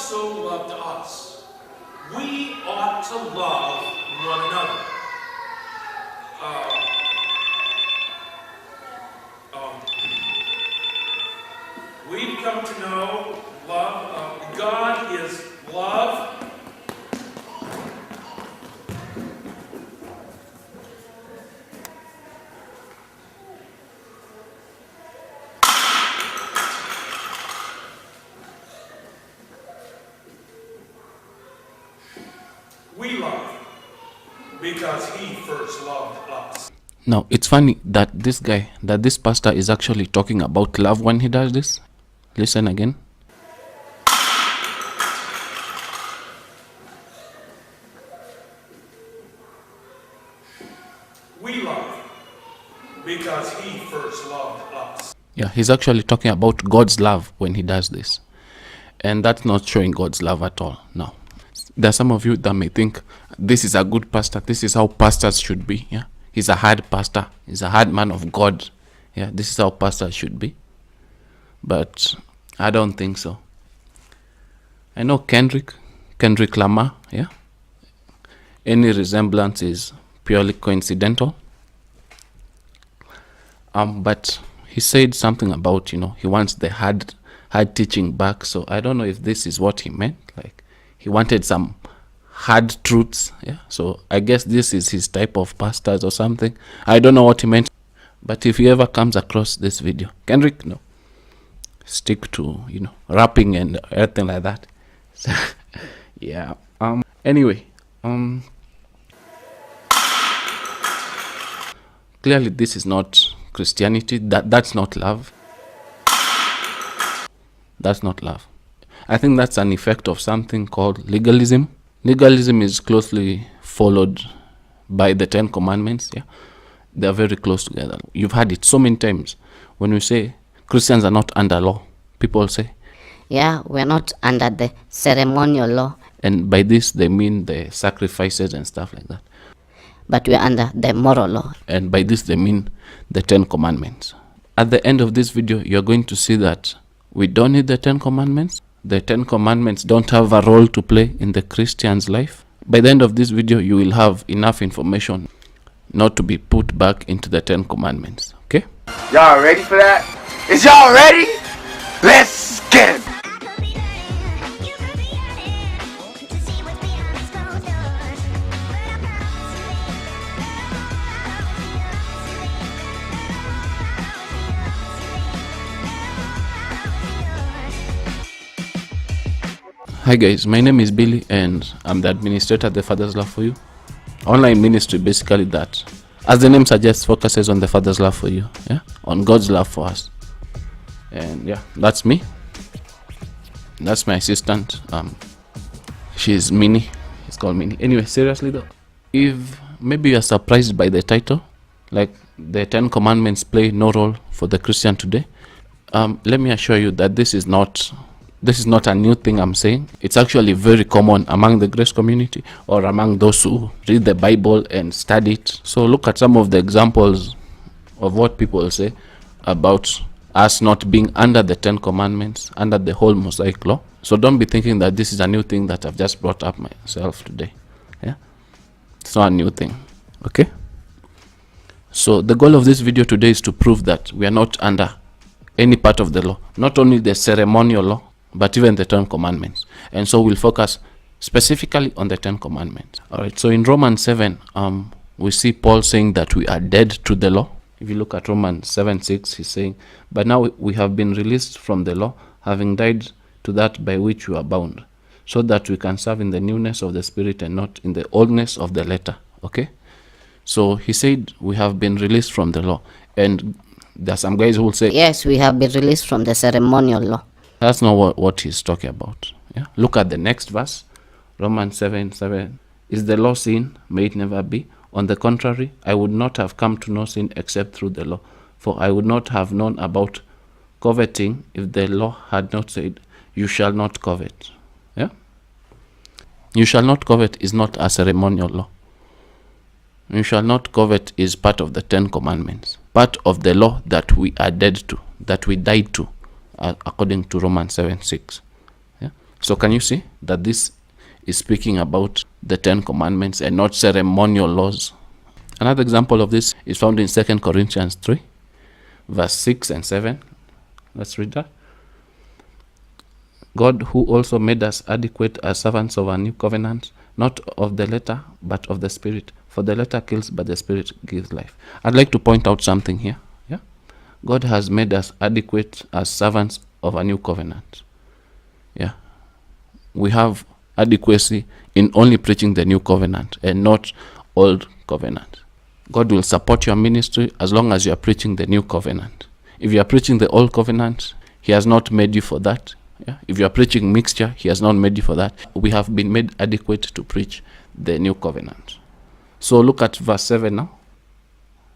so loved us, we ought to love one another. We've come to know love. God is love. We love because he first loved us. Now, it's funny that this pastor is actually talking about love when he does this. Listen again. We love because he first loved us. Yeah, he's actually talking about God's love when he does this. And that's not showing God's love at all. No. There are some of you that may think this is a good pastor. This is how pastors should be. Yeah, he's a hard pastor. He's a hard man of God. Yeah, this is how pastors should be. But I don't think so. I know Kendrick Lamar. Yeah, any resemblance is purely coincidental. But he said something about he wants the hard teaching back. So I don't know if this is what he meant. Like, he wanted some hard truths. Yeah. So I guess this is his type of pastors or something. I don't know what he meant. But if he ever comes across this video, Kendrick, no, stick to rapping and everything like that. So, yeah. Anyway. Clearly, this is not Christianity. That's not love. That's not love. I think that's an effect of something called legalism. Legalism is closely followed by the 10 Commandments. Yeah, they're very close together. You've heard it so many times. When we say Christians are not under law, people say, yeah, we're not under the ceremonial law. And by this, they mean the sacrifices and stuff like that. But we're under the moral law. And by this, they mean the 10 Commandments. At the end of this video, you're going to see that we don't need the 10 Commandments. The 10 Commandments don't have a role to play in the Christian's life. By the end of this video, you will have enough information not to be put back into the 10 Commandments. Okay? Y'all ready for that? Is y'all ready? Let's get it! Hi guys, my name is Billy and I'm the administrator at the Father's Love for You. Online ministry, basically that, as the name suggests, focuses on the Father's love for you, yeah, on God's love for us. And yeah, that's me. That's my assistant. She's Minnie. It's called Minnie. Anyway, seriously though, if maybe you're surprised by the title, like the 10 Commandments play no role for the Christian today, let me assure you that this is not a new thing I'm saying. It's actually very common among the grace community or among those who read the Bible and study it. So look at some of the examples of what people say about us not being under the 10 Commandments, under the whole Mosaic law. So don't be thinking that this is a new thing that I've just brought up myself today. Yeah, it's not a new thing. Okay. So the goal of this video today is to prove that we are not under any part of the law, not only the ceremonial law, but even the 10 Commandments. And so we'll focus specifically on the 10 Commandments. All right. So in Romans 7, we see Paul saying that we are dead to the law. If you look at Romans 7:6, he's saying, but now we have been released from the law, having died to that by which we are bound, so that we can serve in the newness of the Spirit and not in the oldness of the letter. Okay. So he said we have been released from the law. And there are some guys who will say, yes, we have been released from the ceremonial law. That's not what he's talking about. Yeah. Look at the next verse, Romans 7:7. Is the law sin? May it never be. On the contrary, I would not have come to know sin except through the law. For I would not have known about coveting if the law had not said, you shall not covet. Yeah. You shall not covet is not a ceremonial law. You shall not covet is part of the 10 Commandments, part of the law that we are dead to, that we died to, according to Romans 7:6. Yeah. So can you see that this is speaking about the 10 commandments and not ceremonial laws? Another example of this is found in 2 Corinthians 3, verse 6 and 7. Let's read that. God, who also made us adequate as servants of a new covenant, not of the letter, but of the Spirit. For the letter kills, but the Spirit gives life. I'd like to point out something here. Yeah, God has made us adequate as servants of a new covenant. Yeah, we have adequacy in only preaching the new covenant and not old covenant. God will support your ministry as long as you are preaching the new covenant. If you are preaching the old covenant, He has not made you for that. Yeah? If you are preaching mixture, He has not made you for that. We have been made adequate to preach the new covenant. So look at verse 7 now.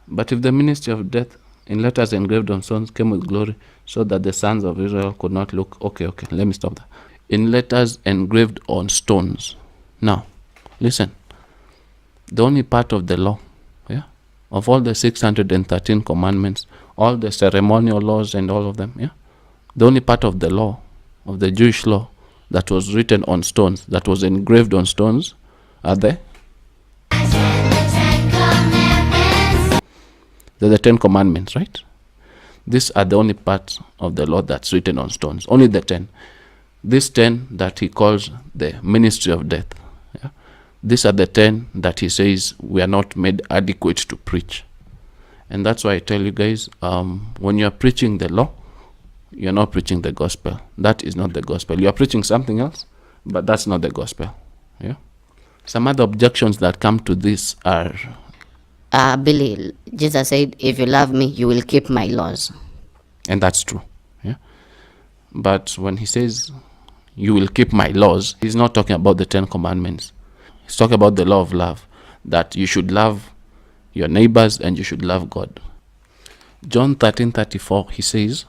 But if the ministry of death in letters engraved on stones came with glory, so that the sons of Israel could not look. Okay, let me stop that. In letters engraved on stones. Now, listen. The only part of the law, yeah, of all the 613 commandments, all the ceremonial laws and all of them, yeah, the only part of the law, of the Jewish law, that was written on stones, that was engraved on stones, are there? They're the 10 commandments, right? These are the only parts of the law that's written on stones. Only the 10. These 10 that he calls the ministry of death. Yeah? These are the 10 that he says we are not made adequate to preach. And that's why I tell you guys, when you're preaching the law, you're not preaching the gospel. That is not the gospel. You're preaching something else, but that's not the gospel. Yeah. Some other objections that come to this are, Billy, Jesus said, if you love me, you will keep my laws. and that's true. Yeah. But when he says you will keep my laws, he's not talking about the 10 commandments. He's talking about the law of love, that you should love your neighbors and you should love God. John 13:34, he says,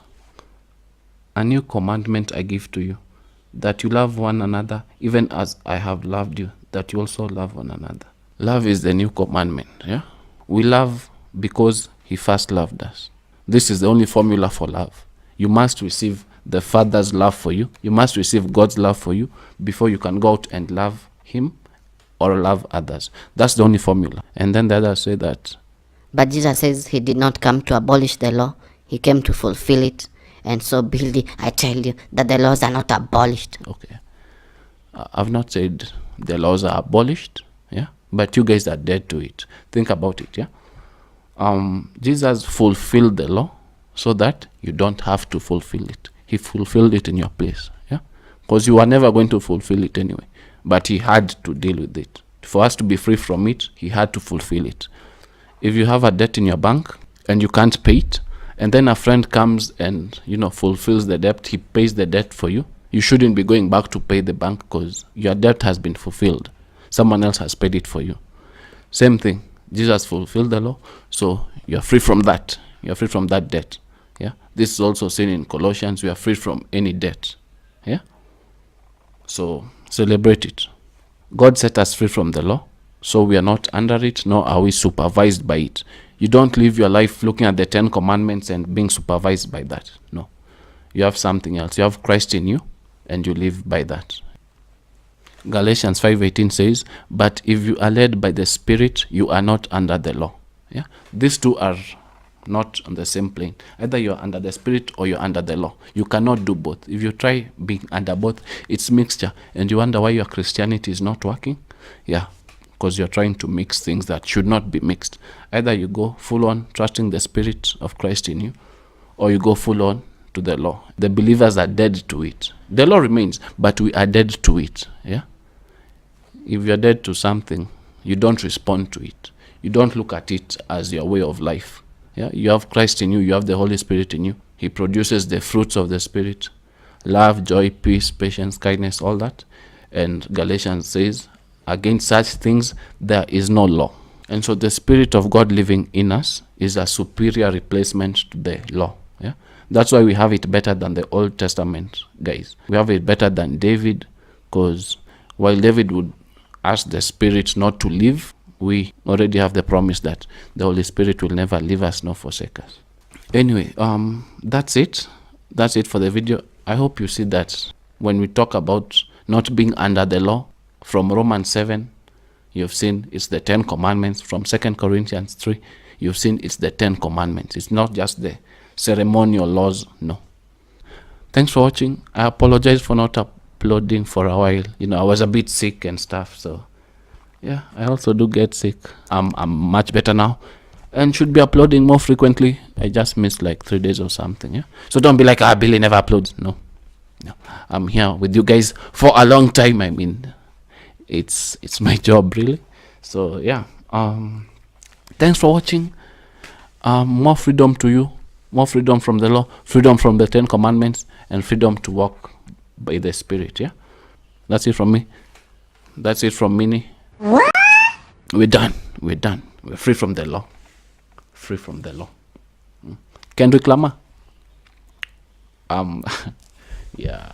a new commandment I give to you, that you love one another, even as I have loved you, that you also love one another. Love is the new commandment. Yeah, we love because he first loved us. This is the only formula for love. You must receive the Father's love for you. You must receive God's love for you before you can go out and love him or love others. That's the only formula. And then the others say that, But Jesus says he did not come to abolish the law. He came to fulfill it. And so, Billy, I tell you that the laws are not abolished. okay, I've not said the laws are abolished, yeah, but you guys are dead to it. Think about it, yeah. Jesus fulfilled the law so that you don't have to fulfill it. He fulfilled it in your place, yeah, because you were never going to fulfill it anyway, but he had to deal with it. For us to be free from it, he had to fulfill it. If you have a debt in your bank and you can't pay it, and then a friend comes and, fulfills the debt, he pays the debt for you, you shouldn't be going back to pay the bank because your debt has been fulfilled. Someone else has paid it for you. Same thing. Jesus fulfilled the law, so you're free from that. You're free from that debt. Yeah. This is also seen in Colossians. We are free from any debt. Yeah. So celebrate it. God set us free from the law, so we are not under it, nor are we supervised by it. You don't live your life looking at the 10 commandments and being supervised by that. No. You have something else. You have Christ in you, and you live by that. Galatians 5:18 says, but if you are led by the Spirit, you are not under the law. Yeah, these two are not on the same plane. Either you're under the Spirit or you're under the law. You cannot do both. If you try being under both, it's mixture, and you wonder why your Christianity is not working. Yeah, because you're trying to mix things that should not be mixed. Either you go full on trusting the Spirit of Christ in you, or you go full on to the law. The believers are dead to it. The law remains, but we are dead to it. Yeah. If you're dead to something, you don't respond to it. You don't look at it as your way of life. Yeah, you have Christ in you. You have the Holy Spirit in you. He produces the fruits of the Spirit: love, joy, peace, patience, kindness, all that. And Galatians says, against such things there is no law. And so the Spirit of God living in us is a superior replacement to the law. Yeah, that's why we have it better than the Old Testament guys. We have it better than David, because while David would ask the Spirit not to leave, we already have the promise that the Holy Spirit will never leave us nor forsake us. Anyway, that's it. That's it for the video. I hope you see that when we talk about not being under the law. From Romans 7, you've seen it's the 10 commandments. From 2 Corinthians 3, you've seen it's the 10 commandments. It's not just the ceremonial laws, no. Thanks for watching. I apologize for not uploading for a while. I was a bit sick and stuff, so yeah, I also do get sick. I'm much better now and should be uploading more frequently. I just missed like 3 days or something, yeah. So don't be like, Billy never uploads. No. I'm here with you guys for a long time. I mean, it's my job, really. So yeah, thanks for watching. More freedom to you, more freedom from the law, freedom from the 10 commandments, and freedom to walk by the Spirit. Yeah, that's it from me. That's it from Minnie. We're done. We're free from the law. Free from the law. Kendrick Lamar. Yeah.